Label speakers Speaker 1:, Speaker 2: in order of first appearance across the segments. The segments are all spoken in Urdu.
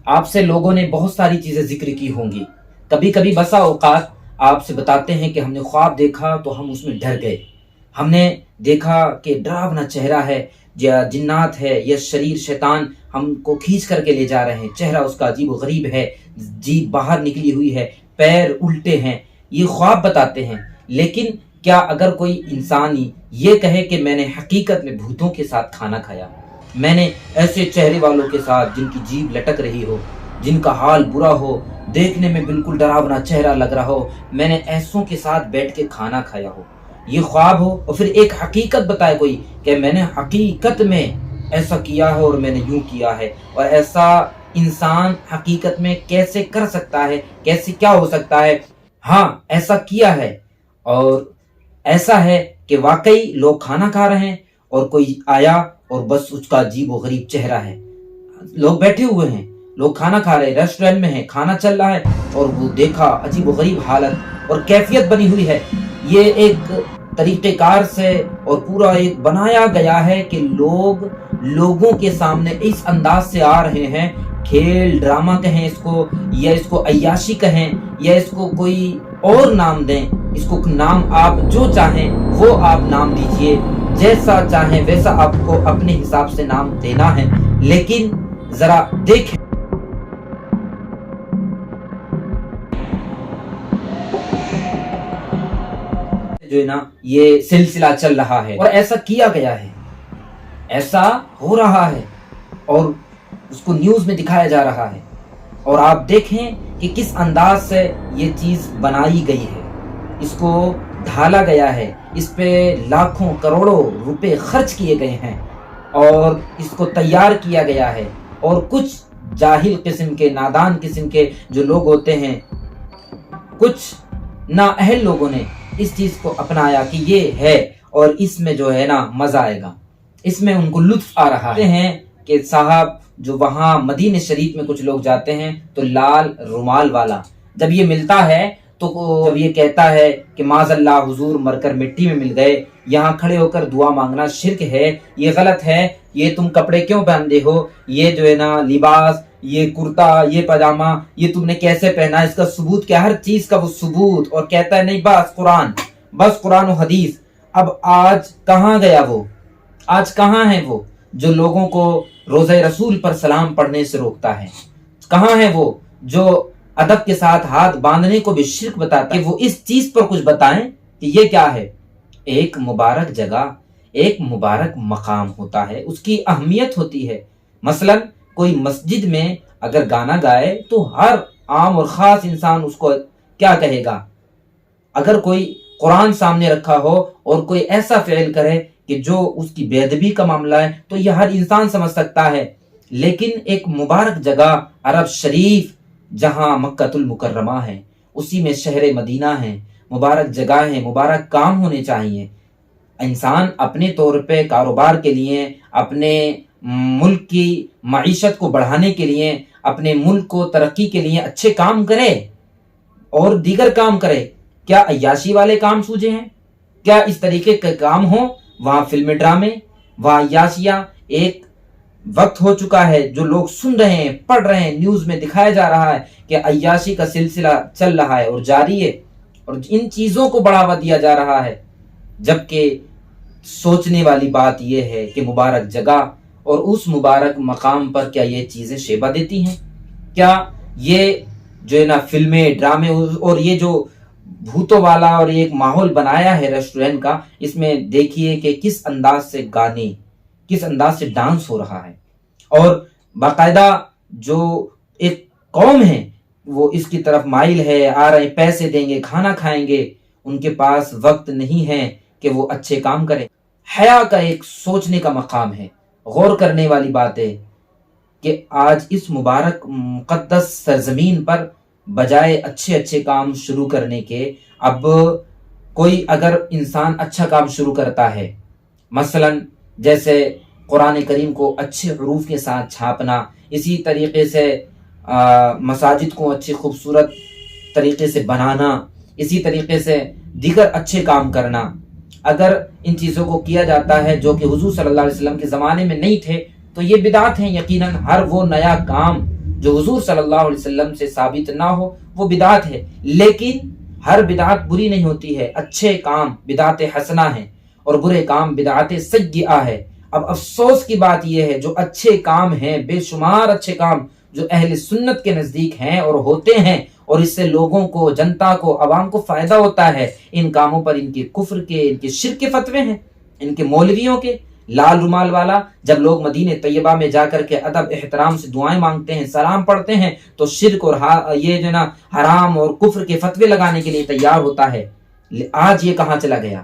Speaker 1: آپ سے لوگوں نے بہت ساری چیزیں ذکر کی ہوں گی. کبھی کبھی بسا اوقات آپ سے بتاتے ہیں کہ ہم نے خواب دیکھا تو ہم اس میں ڈر گئے. ہم نے دیکھا کہ ڈراونا چہرہ ہے یا جنات ہے یا شریر شیطان ہم کو کھینچ کر کے لے جا رہے ہیں. چہرہ اس کا عجیب و غریب ہے، جیب باہر نکلی ہوئی ہے، پیر الٹے ہیں. یہ خواب بتاتے ہیں. لیکن کیا اگر کوئی انسان یہ کہے کہ میں نے حقیقت میں بھوتوں کے ساتھ کھانا کھایا، میں نے ایسے چہرے والوں کے ساتھ جن کی جیب لٹک رہی ہو، جن کا حال برا ہو، دیکھنے میں بالکل ڈراونا چہرہ لگ رہا ہو، میں نے ایسوں کے ساتھ بیٹھ کے کھانا کھایا ہو، یہ خواب ہو، اور پھر ایک حقیقت بتائے کوئی کہ میں نے حقیقت میں ایسا کیا ہے اور میں نے یوں کیا ہے. اور ایسا انسان حقیقت میں کیسے کر سکتا ہے، کیسے کیا ہو سکتا ہے؟ ہاں ایسا کیا ہے، اور ایسا ہے کہ واقعی لوگ کھانا کھا رہے ہیں اور کوئی آیا اور بس اس کا عجیب و غریب چہرہ ہے. لوگ بیٹھے ہوئے ہیں، لوگ کھانا کھا رہے ہیں، ریسٹورینٹ میں ہیں، کھانا چل رہا ہے، اور وہ دیکھا عجیب و غریب حالت اور کیفیت بنی ہوئی ہے. یہ ایک طریقہ کار سے اور پورا ایک بنایا گیا ہے کہ لوگوں کے سامنے اس انداز سے آ رہے ہیں. کھیل ڈرامہ کہیں اس کو، یا اس کو عیاشی کہیں، یا اس کو کوئی اور نام دیں، اس کو نام آپ جو چاہیں وہ آپ نام دیجئے، جیسا چاہیں ویسا آپ کو اپنے حساب سے نام دینا ہے. لیکن ذرا دیکھیں جو ہے نا یہ سلسلہ چل رہا ہے اور ایسا کیا گیا ہے، ایسا ہو رہا ہے اور اس کو نیوز میں دکھایا جا رہا ہے. اور آپ دیکھیں کہ کس انداز سے یہ چیز بنائی گئی ہے، اس کو ڈھالا گیا ہے، اس پہ لاکھوں کروڑوں روپے خرچ کیے گئے ہیں اور اس کو تیار کیا گیا ہے. اور کچھ جاہل قسم کے، نادان قسم کے جو لوگ ہوتے ہیں، کچھ نااہل لوگوں نے اس چیز کو اپنایا کہ یہ ہے اور اس میں جو ہے نا مزہ آئے گا، اس میں ان کو لطف آ رہا ہے. کہ صاحب جو وہاں مدینہ شریف میں کچھ لوگ جاتے ہیں تو لال رومال والا جب یہ ملتا ہے تو جب یہ کہتا ہے کہ معاذ اللہ حضور مر کر مٹی میں مل گئے، یہاں کھڑے ہو کر دعا مانگنا شرک ہے، یہ غلط ہے، یہ تم کپڑے کیوں پہنتے ہو، یہ جو ہے نا لباس، یہ کرتا، یہ پاجامہ، یہ تم نے کیسے پہنا، اس کا ثبوت کیا، ہر چیز کا وہ ثبوت. اور کہتا ہے نہیں بس قرآن و حدیث. اب آج کہاں گیا وہ، آج کہاں ہے وہ جو لوگوں کو روزہ رسول پر سلام پڑھنے سے روکتا ہے؟ کہاں ہے وہ جو ادب کے ساتھ ہاتھ باندھنے کو بھی شرک بتاتا ہے؟ کہ وہ اس چیز پر کچھ بتائیں کہ یہ کیا ہے. ایک مبارک جگہ، ایک مبارک مقام ہوتا ہے، اس کی اہمیت ہوتی ہے. مثلا کوئی مسجد میں اگر گانا گائے تو ہر عام اور خاص انسان اس کو کیا کہے گا. اگر کوئی قرآن سامنے رکھا ہو اور کوئی ایسا فعل کرے کہ جو اس کی بے ادبی کا معاملہ ہے تو یہ ہر انسان سمجھ سکتا ہے. لیکن ایک مبارک جگہ عرب شریف جہاں مکہ المکرمہ ہے، اسی میں شہر مدینہ ہے، مبارک جگہ ہے، مبارک کام ہونے چاہیے. انسان اپنے طور پہ کاروبار کے لیے، اپنے ملک کی معیشت کو بڑھانے کے لیے، اپنے ملک کو ترقی کے لیے اچھے کام کرے اور دیگر کام کرے. کیا عیاشی والے کام سوجے ہیں؟ کیا اس طریقے کے کام ہوں؟ وہاں فلم ڈرامے، وہاں عیاشیاں. ایک وقت ہو چکا ہے جو لوگ سن رہے ہیں، پڑھ رہے ہیں، نیوز میں دکھایا جا رہا ہے کہ عیاشی کا سلسلہ چل رہا ہے اور جاری ہے، اور ان چیزوں کو بڑھاوا دیا جا رہا ہے. جبکہ سوچنے والی بات یہ ہے کہ مبارک جگہ اور اس مبارک مقام پر کیا یہ چیزیں شیبہ دیتی ہیں؟ کیا یہ جو ہے نا فلمیں، ڈرامے اور یہ جو بھوتوں والا اور ایک ماحول بنایا ہے ریسٹورینٹ کا، اس میں دیکھیے کہ کس انداز سے گانے، کس انداز سے ڈانس ہو رہا ہے. اور باقاعدہ جو ایک قوم ہے وہ اس کی طرف مائل ہے، آ رہے پیسے دیں گے، کھانا کھائیں گے، ان کے پاس وقت نہیں ہے کہ وہ اچھے کام کریں. حیا کا ایک سوچنے کا مقام ہے، غور کرنے والی بات ہے کہ آج اس مبارک مقدس سرزمین پر بجائے اچھے کام شروع کرنے کے، اب کوئی اگر انسان اچھا کام شروع کرتا ہے، مثلا جیسے قرآن کریم کو اچھے حروف کے ساتھ چھاپنا، اسی طریقے سے مساجد کو اچھے خوبصورت طریقے سے بنانا، اسی طریقے سے دیگر اچھے کام کرنا، اگر ان چیزوں کو کیا جاتا ہے جو کہ حضور صلی اللہ علیہ وسلم کے زمانے میں نہیں تھے تو یہ بدعت ہیں. یقیناً ہر وہ نیا کام جو حضور صلی اللہ علیہ وسلم سے ثابت نہ ہو وہ بدعت ہے. لیکن ہر بدعت بری نہیں ہوتی ہے. اچھے کام بدعت حسنہ ہیں اور برے کام بدعت سیئہ ہے. اب افسوس کی بات یہ ہے جو اچھے کام ہیں، بے شمار اچھے کام جو اہل سنت کے نزدیک ہیں اور ہوتے ہیں، اور اس سے لوگوں کو، جنتا کو، عوام کو فائدہ ہوتا ہے، ان کاموں پر ان کے کفر کے، ان کے شرک کے فتوے ہیں، ان کے مولویوں کے. لال رومال والا جب لوگ مدینہ طیبہ میں جا کر کے ادب احترام سے دعائیں مانگتے ہیں، سلام پڑھتے ہیں، تو شرک اور یہ جو نا حرام اور کفر کے فتوے لگانے کے لیے تیار ہوتا ہے. آج یہ کہاں چلا گیا؟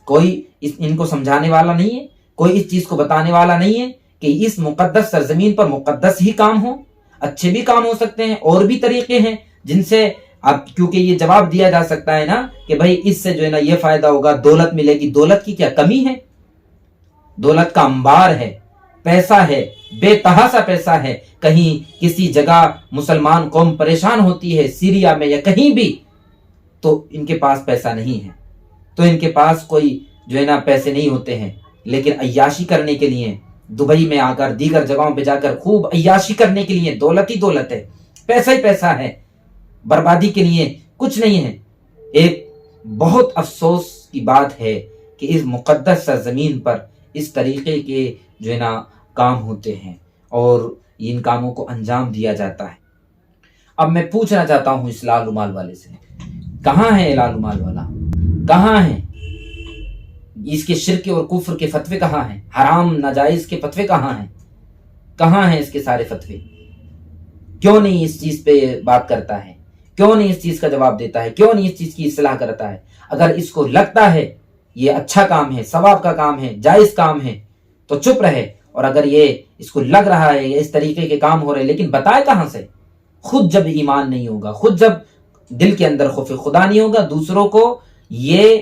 Speaker 1: کوئی ان کو سمجھانے والا نہیں ہے، کوئی اس چیز کو بتانے والا نہیں ہے کہ اس مقدس سرزمین پر مقدس ہی کام ہو، اچھے بھی کام ہو سکتے ہیں، اور بھی طریقے ہیں جن سے اب کیونکہ یہ جواب دیا جا سکتا ہے نا کہ بھائی اس سے جو ہے نا یہ فائدہ ہوگا، دولت ملے گی. دولت کی کیا کمی ہے؟ دولت کا انبار ہے، پیسہ ہے، بے تحاشا پیسہ ہے. کہیں کسی جگہ مسلمان قوم پریشان ہوتی ہے، سیریا میں یا کہیں بھی، تو ان کے پاس پیسہ نہیں ہے، تو ان کے پاس کوئی جو ہے نا پیسے نہیں ہوتے ہیں، لیکن عیاشی کرنے کے لیے دبئی میں آ کر، دیگر جگہوں پہ جا کر خوب عیاشی کرنے کے لیے دولت ہی دولت ہے، پیسہ ہی پیسہ ہے، بربادی کے لیے کچھ نہیں ہے. ایک بہت افسوس کی بات ہے کہ اس مقدس سرزمین پر اس طریقے کے جو ہے نا کام ہوتے ہیں اور ان کاموں کو انجام دیا جاتا ہے. اب میں پوچھنا چاہتا ہوں اس لال رومال والے سے، کہاں ہے لال رومال والا؟ کہاں ہے؟ اس کے شرک اور کفر کے فتوے کہاں ہیں؟ حرام ناجائز کے فتوے کہاں ہیں؟ کہاں ہیں اس کے سارے فتوے؟ کیوں نہیں اس چیز پہ بات کرتا ہے؟ کیوں نہیں اس چیز کا جواب دیتا ہے؟ کیوں نہیں اس چیز کی اصلاح کرتا ہے؟ اگر اس کو لگتا ہے یہ اچھا کام ہے، ثواب کا کام ہے، جائز کام ہے، تو چپ رہے. اور اگر یہ اس کو لگ رہا ہے یہ اس طریقے کے کام ہو رہے، لیکن بتائے کہاں سے؟ خود جب ایمان نہیں ہوگا، خود جب دل کے اندر خوف خدا نہیں ہوگا، دوسروں کو یہ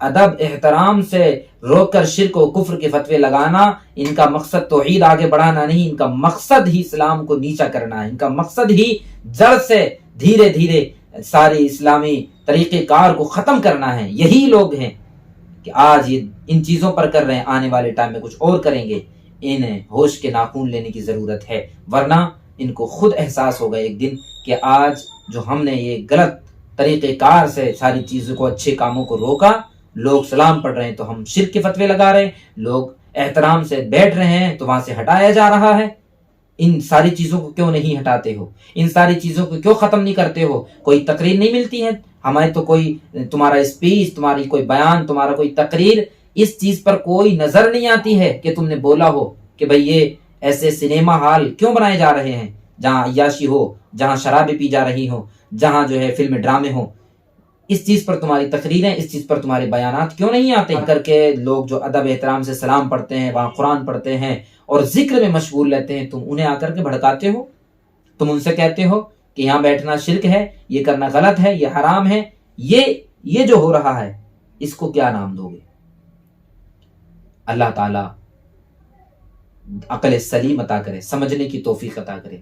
Speaker 1: ادب احترام سے روک کر شرک و کفر کے فتوے لگانا، ان کا مقصد توحید آگے بڑھانا نہیں، ان کا مقصد ہی اسلام کو نیچا کرنا ہے، ان کا مقصد ہی جڑ سے دھیرے دھیرے ساری اسلامی طریقہ کار کو ختم کرنا ہے. یہی لوگ ہیں کہ آج یہ ان چیزوں پر کر رہے ہیں، آنے والے ٹائم میں کچھ اور کریں گے. انہیں ہوش کے ناخن لینے کی ضرورت ہے، ورنہ ان کو خود احساس ہوگا ایک دن کہ آج جو ہم نے یہ غلط طریقہ کار سے ساری چیزوں کو، اچھے کاموں کو روکا، لوگ سلام پڑھ رہے ہیں تو ہم شرک کے فتوے لگا رہے ہیں، لوگ احترام سے بیٹھ رہے ہیں تو وہاں سے ہٹایا جا رہا ہے. ان ساری چیزوں کو کیوں نہیں ہٹاتے ہو؟ ان ساری چیزوں کو کیوں ختم نہیں کرتے ہو؟ کوئی تقریر نہیں ملتی ہے ہمیں تو؟ کوئی تمہارا اسپیچ، تمہاری کوئی بیان، تمہارا کوئی تقریر، اس چیز پر کوئی نظر نہیں آتی ہے کہ تم نے بولا ہو کہ بھئی یہ ایسے سنیما ہال کیوں بنائے جا رہے ہیں جہاں عیاشی ہو، جہاں شرابیں پی جا رہی ہو، جہاں جو ہے فلم ڈرامے ہوں؟ اس چیز پر تمہاری تقریریں، اس چیز پر تمہارے بیانات کیوں نہیں آتے کر کے لوگ جو ادب احترام سے سلام پڑھتے ہیں، وہاں قرآن پڑھتے ہیں اور ذکر میں مشغول رہتے ہیں، تم انہیں آ کر کے بھڑکاتے ہو؟ تم ان سے کہتے ہو کہ یہاں بیٹھنا شرک ہے، یہ کرنا غلط ہے، یہ حرام ہے. یہ جو ہو رہا ہے اس کو کیا نام دو گے؟ اللہ تعالیٰ عقل سلیم عطا کرے، سمجھنے کی توفیق عطا کرے.